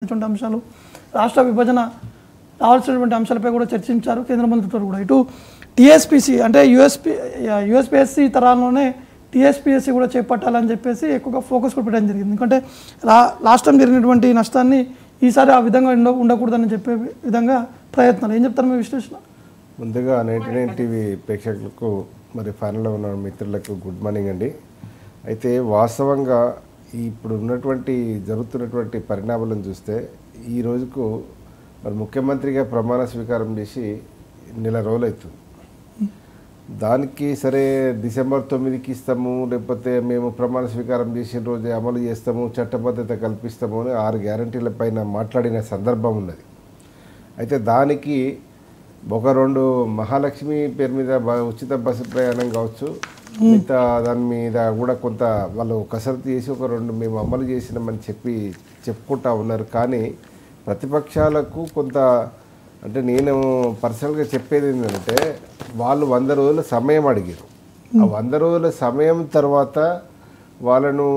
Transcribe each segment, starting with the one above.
సంబంధించిన అంశాలు, రాష్ట్ర విభజన రావాల్సినటువంటి అంశాలపై కూడా చర్చించారు కేంద్ర మంత్రితో కూడా. ఇటు టీఎస్పీసీ అంటే యూఎస్పీఎస్సీ తరాల్లోనే టీఎస్పీఎస్సీ కూడా చేపట్టాలని చెప్పేసి ఎక్కువగా ఫోకస్ కూడా పెట్టడం జరిగింది. ఎందుకంటే లాస్ట్ టైం జరిగినటువంటి నష్టాన్ని ఈసారి ఆ విధంగా ఉండకూడదని చెప్పే విధంగా ప్రయత్నాలు. ఏం చెప్తారు మీ విశ్లేషణ? ముందుగా 99 టీవీ ప్రేక్షకులకు మరి ఫైనల్లో ఉన్న మిత్రులకు గుడ్ మార్నింగ్ అండి. అయితే వాస్తవంగా ఇప్పుడు ఉన్నటువంటి జరుగుతున్నటువంటి పరిణామాలను చూస్తే ఈ రోజుకు మరి ముఖ్యమంత్రిగా ప్రమాణ స్వీకారం చేసి నెల రోజులు అవుతుంది. దానికి సరే డిసెంబర్ 9కి ఇస్తాము, లేకపోతే మేము ప్రమాణ స్వీకారం చేసిన రోజే అమలు చేస్తాము, చట్టబద్ధత కల్పిస్తాము అని 6 గ్యారంటీల పైన మాట్లాడిన సందర్భం ఉన్నది. అయితే దానికి ఒక 2 మహాలక్ష్మి పేరు మీద ఉచిత బస్సు ప్రయాణం కావచ్చు, మిగతా దాని మీద కూడా కొంత వాళ్ళు కసరత్తు చేసి ఒక 2 మేము అమలు చేసినామని చెప్పుకుంటా ఉన్నారు. కానీ ప్రతిపక్షాలకు కొంత అంటే నేను పర్సనల్గా చెప్పేది ఏంటంటే వాళ్ళు 100 రోజుల సమయం అడిగారు. ఆ 100 రోజుల సమయం తర్వాత వాళ్ళను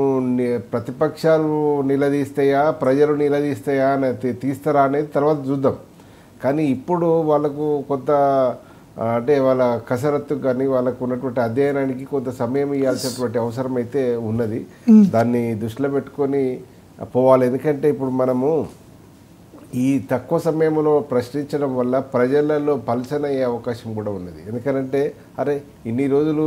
ప్రతిపక్షాలు నిలదీస్తాయా ప్రజలు నిలదీస్తాయా అని తీస్తారా అనేది తర్వాత చూద్దాం. కానీ ఇప్పుడు వాళ్ళకు కొంత అంటే వాళ్ళ కసరత్తు కానీ వాళ్ళకు ఉన్నటువంటి అధ్యయనానికి కొంత సమయం ఇవ్వాల్సినటువంటి అవసరం అయితే ఉన్నది. దాన్ని దృష్టిలో పెట్టుకొని పోవాలి. ఎందుకంటే ఇప్పుడు మనము ఈ తక్కువ సమయంలో ప్రశ్నించడం వల్ల ప్రజలలో పల్సన అయ్యే అవకాశం కూడా ఉన్నది. ఎందుకంటే అరే ఇన్ని రోజులు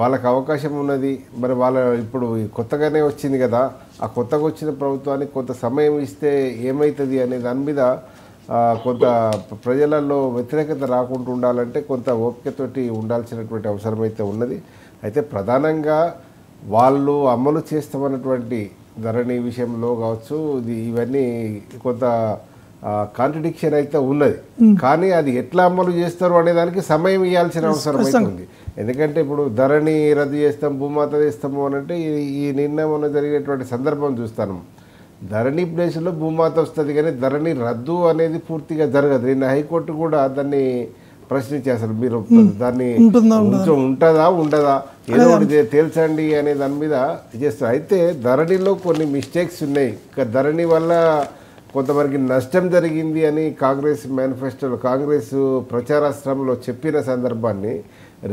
వాళ్ళకు అవకాశం ఉన్నది, మరి వాళ్ళ ఇప్పుడు కొత్తగానే వచ్చింది కదా, ఆ కొత్తగా వచ్చిన ప్రభుత్వానికి కొంత సమయం ఇస్తే ఏమవుతుంది అనే దాని మీద కొంత ప్రజలలో వ్యతిరేకత రాకుండా ఉండాలంటే కొంత ఓపికతోటి ఉండాల్సినటువంటి అవసరం అయితే ఉన్నది. అయితే ప్రధానంగా వాళ్ళు అమలు చేస్తామన్నటువంటి ధరణి విషయంలో కావచ్చు ఇవన్నీ కొంత కాంట్రడిక్షన్ అయితే ఉన్నది. కానీ అది ఎట్లా అమలు చేస్తారు అనే దానికి సమయం ఇవ్వాల్సిన అవసరం అయితే ఉంది. ఎందుకంటే ఇప్పుడు ధరణి రద్దు చేస్తాం, భూమాత చేస్తాము అని అంటే ఈ నిర్ణయం జరిగేటువంటి సందర్భం చూస్తాను. ధరణి ప్లేస్లో భూమాత వస్తుంది, కానీ ధరణి రద్దు అనేది పూర్తిగా జరగదు. నిన్న హైకోర్టు కూడా దాన్ని ప్రశ్నించి అసలు మీరు దాన్ని ఉంటుందా ఉండదా ఏదో ఒకటి తేల్చండి అనే దాని మీద చేస్తారు. అయితే ధరణిలో కొన్ని మిస్టేక్స్ ఉన్నాయి. ధరణి వల్ల కొంతవరకు నష్టం జరిగింది అని కాంగ్రెస్ మేనిఫెస్టోలో కాంగ్రెస్ ప్రచారాస్త్రంలో చెప్పిన సందర్భాన్ని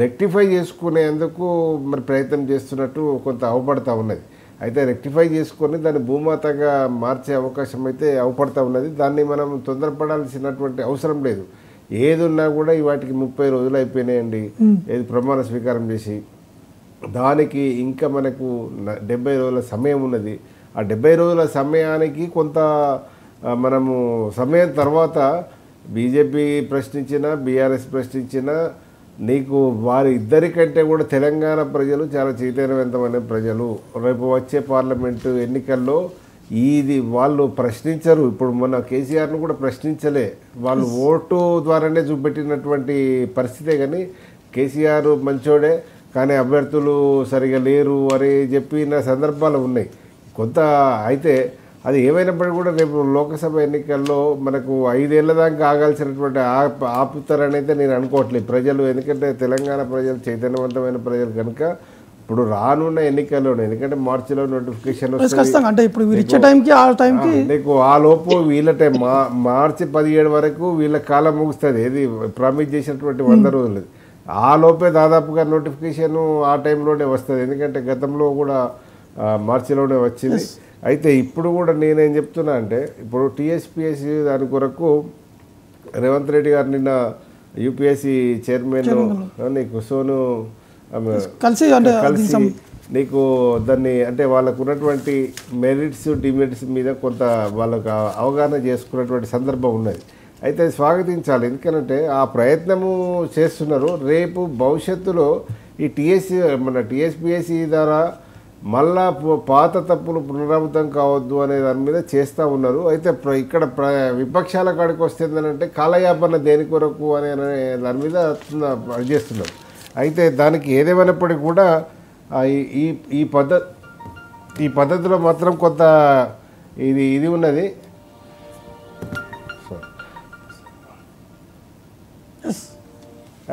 రెక్టిఫై చేసుకునేందుకు మరి ప్రయత్నం చేస్తున్నట్టు కొంత అవపడతా ఉన్నది. అయితే రెక్టిఫై చేసుకొని దాన్ని భూమాతగా మార్చే అవకాశం అయితే అవపడతా ఉన్నది. దాన్ని మనం తొందరపడాల్సినటువంటి అవసరం లేదు. ఏది ఉన్నా కూడా వాటికి 30 రోజులు అయిపోయినాయండి ఏది ప్రమాణ స్వీకారం చేసి. దానికి ఇంకా మనకు 70 రోజుల సమయం ఉన్నది. ఆ 70 రోజుల సమయానికి కొంత మనము సమయం తర్వాత బీజేపీ ప్రశ్నించినా బీఆర్ఎస్ ప్రశ్నించినా నీకు వారి ఇద్దరికంటే కూడా తెలంగాణ ప్రజలు చాలా చైతన్యవంతమైన ప్రజలు. రేపు వచ్చే పార్లమెంటు ఎన్నికల్లో ఇది వాళ్ళు ప్రశ్నించరు. ఇప్పుడు మన కేసీఆర్ను కూడా ప్రశ్నించలే, వాళ్ళు ఓటు ద్వారానే చూపెట్టినటువంటి పరిస్థితే. కానీ కేసీఆర్ మంచోడే కానీ అభ్యర్థులు సరిగా లేరు అని చెప్పిన సందర్భాలు ఉన్నాయి కొంత. అయితే అది ఏమైనప్పటికీ కూడా రేపు లోక్సభ ఎన్నికల్లో మనకు 5 ఏళ్ల దాకా ఆగాల్సినటువంటి ఆపుతారని అయితే నేను అనుకోవట్లేదు ప్రజలు. ఎందుకంటే తెలంగాణ ప్రజలు చైతన్యవంతమైన ప్రజలు కనుక ఇప్పుడు రానున్న ఎన్నికల్లోనే, ఎందుకంటే మార్చిలో నోటిఫికేషన్ వస్తుంది నీకు ఆ లోపు వీళ్ళ టైం మార్చి 17 వరకు వీళ్ళ కాలం ముగుస్తుంది. ఏది ప్రామిస్ చేసినటువంటి 100 రోజులు ఆ లోపే దాదాపుగా నోటిఫికేషన్ ఆ టైంలోనే వస్తుంది. ఎందుకంటే గతంలో కూడా మార్చిలోనే వచ్చింది. అయితే ఇప్పుడు కూడా నేనేం చెప్తున్నా అంటే ఇప్పుడు టీఎస్పీఎస్సీ దాని కొరకు రేవంత్ రెడ్డి గారు నిన్న యూపీఎస్సీ చైర్మన్ నీకు సోను కలిసి నీకు దాన్ని అంటే వాళ్ళకు ఉన్నటువంటి మెరిట్స్ డిమెరిట్స్ మీద కొంత వాళ్ళకు అవగాహన చేసుకున్నటువంటి సందర్భం ఉన్నది. అయితే స్వాగతించాలి. ఎందుకంటే ఆ ప్రయత్నము చేస్తున్నారు. రేపు భవిష్యత్తులో ఈ టీఎస్పీఎస్సీ ద్వారా మళ్ళా పాత తప్పులు పునరావృతం కావద్దు అనే దాని మీద చేస్తూ ఉన్నారు. అయితే ఇక్కడ విపక్షాల కాడికి వస్తుందనంటే కాలయాపన దేని కొరకు అనే దాని మీద చేస్తున్నారు. అయితే దానికి ఏదేమైనప్పటికీ కూడా ఈ పద్ధతిలో మాత్రం కొంత ఇది ఉన్నది.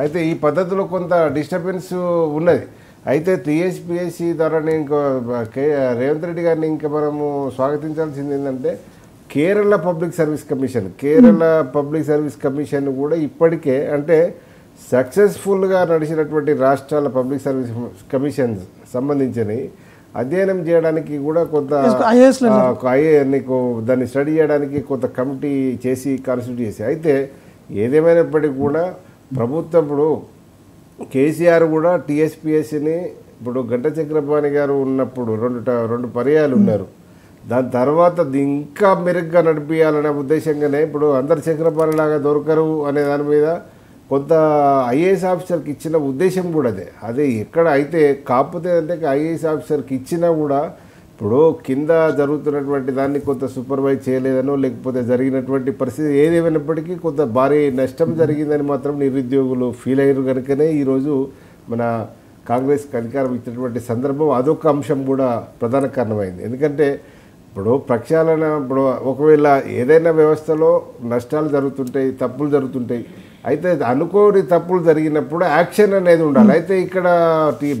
అయితే ఈ పద్ధతిలో కొంత డిస్టర్బెన్స్ ఉన్నది. అయితే టీఎస్పీఎస్సీ ద్వారా నేను రేవంత్ రెడ్డి గారిని ఇంకా మనము స్వాగతించాల్సింది ఏంటంటే కేరళ పబ్లిక్ సర్వీస్ కమిషన్ కూడా ఇప్పటికే అంటే సక్సెస్ఫుల్గా నడిచినటువంటి రాష్ట్రాల పబ్లిక్ సర్వీస్ కమిషన్ సంబంధించి అధ్యయనం చేయడానికి కూడా కొంత నీకు దాన్ని స్టడీ చేయడానికి కొంత కమిటీ చేసి కాన్స్టిట్యూట్ చేసి అయితే ఏదేమైనప్పటికీ కూడా ప్రభుత్వం ఇప్పుడు కేసీఆర్ కూడా టీఎస్పీఎస్సీని ఇప్పుడు గంట చక్రపాణి గారు ఉన్నప్పుడు రెండు పర్యాలు ఉన్నారు. దాని తర్వాత ఇంకా మెరుగ్గా నడిపించాలనే ఉద్దేశంగానే ఇప్పుడు అందరు చక్రపాణి లాగా దొరకరు అనే దాని మీద కొంత ఐఏఎస్ ఆఫీసర్కి ఇచ్చిన ఉద్దేశం కూడా అదే ఎక్కడ అయితే కాకపోతే అంటే ఐఏఎస్ ఆఫీసర్కి ఇచ్చినా కూడా ఇప్పుడు కింద జరుగుతున్నటువంటి దాన్ని కొంత సూపర్వైజ్ చేయలేదనో లేకపోతే జరిగినటువంటి పరిస్థితి ఏదేమైనప్పటికీ కొంత భారీ నష్టం జరిగిందని మాత్రం నిరుద్యోగులు ఫీల్ అయ్యారు కనుకనే ఈరోజు మన కాంగ్రెస్కి అధికారం ఇచ్చినటువంటి సందర్భం అదొక అంశం కూడా ప్రధాన కారణమైంది. ఎందుకంటే ఇప్పుడు ప్రక్షాళన ఇప్పుడు ఒకవేళ ఏదైనా వ్యవస్థలో నష్టాలు జరుగుతుంటాయి, తప్పులు జరుగుతుంటాయి, అయితే అనుకోని తప్పులు జరిగినప్పుడు యాక్షన్ అనేది ఉండాలి. అయితే ఇక్కడ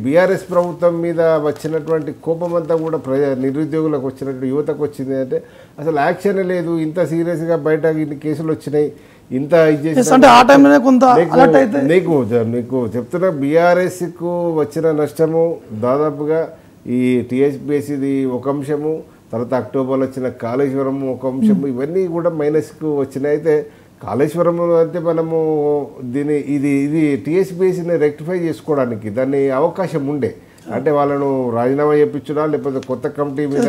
బీఆర్ఎస్ ప్రభుత్వం మీద వచ్చినటువంటి కోపం అంతా కూడా నిరుద్యోగులకు వచ్చినట్టు యువతకు వచ్చింది అంటే అసలు యాక్షన్ లేదు. ఇంత సీరియస్గా బయట ఇన్ని కేసులు వచ్చినాయి, ఇంత నీకు చెప్తున్నా బీఆర్ఎస్కు వచ్చిన నష్టము దాదాపుగా ఈ టీఎస్పీఎస్సీది ఒక అంశము, తర్వాత అక్టోబర్లో వచ్చిన కాళేశ్వరము ఒక అంశము, ఇవన్నీ కూడా మైనస్కు వచ్చినాయి. అయితే కాళేశ్వరం అంటే మనము ఇది టీఎస్పీఎస్సీని రెక్టిఫై చేసుకోవడానికి దాన్ని అవకాశం ఉండే, అంటే వాళ్ళను రాజీనామా చేయించడా లేకపోతే కొత్త కమిటీ మీద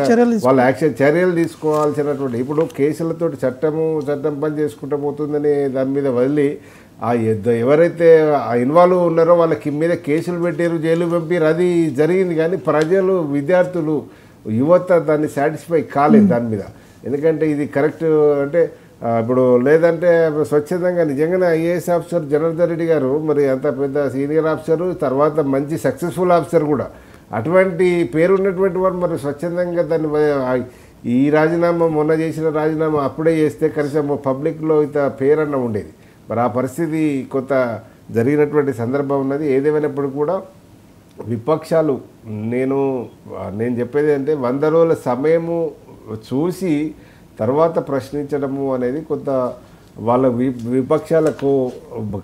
వాళ్ళ చర్యలు తీసుకోవాల్సినటువంటి ఇప్పుడు కేసులతో చట్టం పని చేసుకుంటూ పోతుందని దాని మీద వదిలి ఎవరైతే ఇన్వాల్వ్ ఉన్నారో వాళ్ళకి మీద కేసులు పెట్టారు, జైలు పంపారు, అది జరిగింది. కానీ ప్రజలు, విద్యార్థులు, యువత దాన్ని సాటిస్ఫై కాలేదు దాని మీద. ఎందుకంటే ఇది కరెక్ట్ అంటే ఇప్పుడు లేదంటే స్వచ్ఛందంగా నిజంగానే ఐఏఎస్ ఆఫీసర్ జనార్దన్ రెడ్డి గారు మరి అంత పెద్ద సీనియర్ ఆఫీసరు, తర్వాత మంచి సక్సెస్ఫుల్ ఆఫీసర్ కూడా, అటువంటి పేరు ఉన్నటువంటి వారు మరి స్వచ్ఛందంగా దాన్ని ఈ రాజీనామా మొన్న చేసిన రాజీనామా అప్పుడే చేస్తే కనీసం పబ్లిక్లో ఇంత పేరన్న ఉండేది. మరి ఆ పరిస్థితి కొంత జరిగినటువంటి సందర్భం ఉన్నది. ఏదేమైనప్పుడు కూడా విపక్షాలు నేను చెప్పేది అంటే 100 రోజుల సమయము చూసి తర్వాత ప్రశ్నించడము అనేది కొంత వాళ్ళ విపక్షాలకు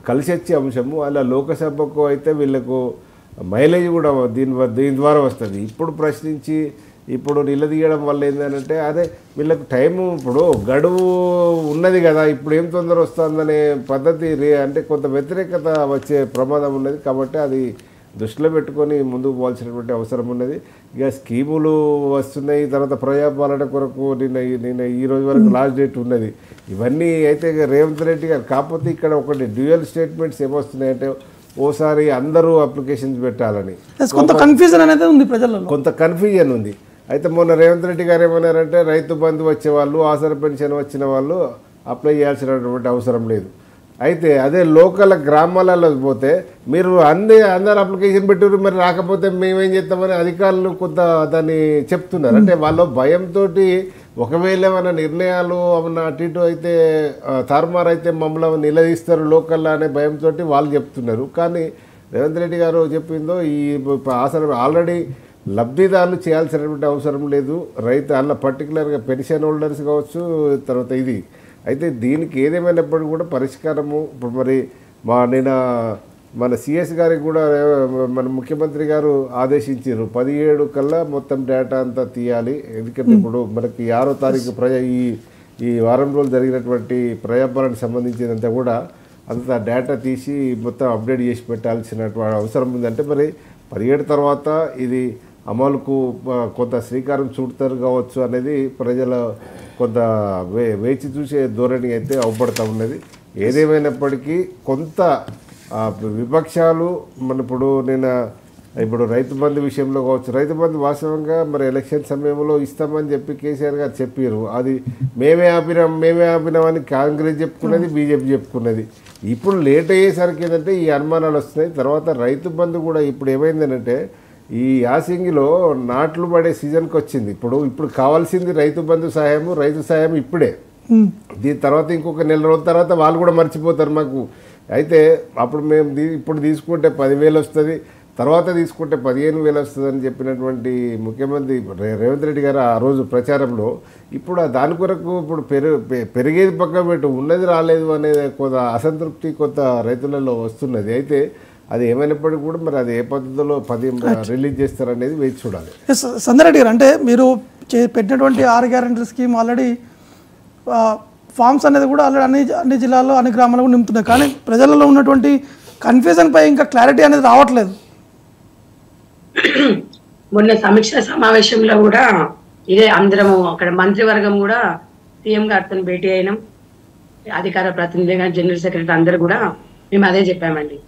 కలిసి వచ్చే అంశము. అలా లోకసభకు అయితే వీళ్ళకు మైలేజ్ కూడా దీని ద్వారా వస్తుంది. ఇప్పుడు ప్రశ్నించి ఇప్పుడు నిలదీయడం వల్ల ఏంటంటే అదే వీళ్ళకు టైము ఇప్పుడు గడువు ఉన్నది కదా, ఇప్పుడు ఏం తొందర వస్తుందనే పద్ధతి అంటే కొంత వ్యతిరేకత వచ్చే ప్రమాదం ఉన్నది. కాబట్టి అది దృష్టిలో పెట్టుకొని ముందుకు పోవాల్సినటువంటి అవసరం ఉన్నది. ఇక స్కీములు వస్తున్నాయి, తర్వాత ప్రజాపాలన కొరకు నిన్న ఈ రోజు వరకు లాస్ట్ డేట్ ఉన్నది. ఇవన్నీ అయితే రేవంత్ రెడ్డి గారు కాకపోతే ఇక్కడ ఒకటి డ్యూయల్ స్టేట్మెంట్స్ ఏమొస్తున్నాయంటే ఓసారి అందరూ అప్లికేషన్స్ పెట్టాలని కొంత కన్ఫ్యూజన్ అనేది ఉంది ప్రజలలో, కొంత కన్ఫ్యూజన్ ఉంది. అయితే మొన్న రేవంత్ రెడ్డి గారు ఏమన్నారంటే రైతు బంధు వచ్చే వాళ్ళు, ఆసరా పెన్షన్ వచ్చిన వాళ్ళు అప్లై చేయాల్సినటువంటి అవసరం లేదు. అయితే అదే లోకల్ గ్రామాలలో పోతే మీరు అందరు అప్లికేషన్ పెట్టారు, మరి రాకపోతే మేమేం చేస్తామని అధికారులు కొంత దాన్ని చెప్తున్నారు. అంటే వాళ్ళ భయంతో ఒకవేళ ఏమైనా నిర్ణయాలు ఏమన్నా అటు ఇటు అయితే తారుమారు అయితే మమ్మల్ని నిలదీస్తారు లోకల్లో అనే భయంతో వాళ్ళు చెప్తున్నారు. కానీ రేవంత్ రెడ్డి గారు చెప్పిందో ఈ ఆసరా ఆల్రెడీ లబ్ధిదారులు చేయాల్సినటువంటి అవసరం లేదు. రైతు అలా పర్టికులర్గా పెన్షన్ హోల్డర్స్ కావచ్చు, తర్వాత ఇది అయితే దీనికి ఏదేమైనప్పటికీ కూడా పరిష్కారము ఇప్పుడు మరి మన సిఎస్ గారికి కూడా మన ముఖ్యమంత్రి గారు ఆదేశించారు 17 కల్లా మొత్తం డేటా అంతా తీయాలి. ఎందుకంటే ఇప్పుడు మనకి 6వ తారీఖు ఈ వారం రోజులు జరిగినటువంటి ప్రజాపాలనకు సంబంధించినంత కూడా అంత డేటా తీసి మొత్తం అప్డేట్ చేసి పెట్టాల్సినటువంటి అవసరం ఉందంటే మరి 17 తర్వాత ఇది అమలుకు కొంత శ్రీకారం చుడతారు కావచ్చు అనేది ప్రజల కొంత వేచి చూసే ధోరణి అయితే అవపడుతూ ఉన్నది. ఏదేమైనప్పటికీ కొంత విపక్షాలు ఇప్పుడు రైతు బంధు విషయంలో కావచ్చు, రైతు బంధు వాస్తవంగా మరి ఎలక్షన్ సమయంలో ఇస్తామని చెప్పి కేసీఆర్ గారు చెప్పారు. అది మేమే ఆపినామని కాంగ్రెస్ చెప్పుకున్నది, బీజేపీ చెప్పుకున్నది. ఇప్పుడు లేట్ అయ్యేసరికి ఏంటంటే ఈ అనుమానాలు వస్తున్నాయి. తర్వాత రైతు బంధు కూడా ఇప్పుడు ఏమైందంటే ఈ యాసంగిలో నాట్లు పడే సీజన్కి వచ్చింది. ఇప్పుడు కావాల్సింది రైతు బంధు సాయము, రైతు సాయం ఇప్పుడే. దీని తర్వాత ఇంకొక నెల రోజుల తర్వాత వాళ్ళు కూడా మర్చిపోతారు మాకు. అయితే అప్పుడు మేము ఇప్పుడు తీసుకుంటే 10,000 వస్తుంది, తర్వాత తీసుకుంటే 15,000 వస్తుందని చెప్పినటువంటి ముఖ్యమంత్రి రేవంత్ రెడ్డి గారు ఆ రోజు ప్రచారంలో ఇప్పుడు దాని కొరకు ఇప్పుడు పెరిగేది పక్క పెట్టు ఉన్నది రాలేదు అనేది కొంత అసంతృప్తి కొంత రైతులలో వస్తున్నది. అయితే అది ఏమైనప్పటికీ కూడా మరి అది ఏ పద్ధతిలో రిలీజ్ చేస్తారనేది వేచి చూడాలి. సందరెడ్డి గారు, అంటే మీరు పెట్టినటువంటి 6 గ్యారెంటీ స్కీమ్ ఆల్రెడీ ఫామ్స్ అనేది కూడా ఆల్రెడీ అన్ని జిల్లాల్లో అన్ని గ్రామాల్లో నింపుతున్నాయి, కానీ ప్రజలలో ఉన్నటువంటి కన్ఫ్యూజన్ పై ఇంకా క్లారిటీ అనేది రావట్లేదు. మొన్న సమీక్ష సమావేశంలో కూడా ఇదే అందరము అక్కడ మంత్రివర్గం కూడా సీఎం గారితో భేటీ అయినాం, అధికార ప్రతినిధిగా జనరల్ సెక్రటరీ అందరూ కూడా మేము అదే చెప్పామండి.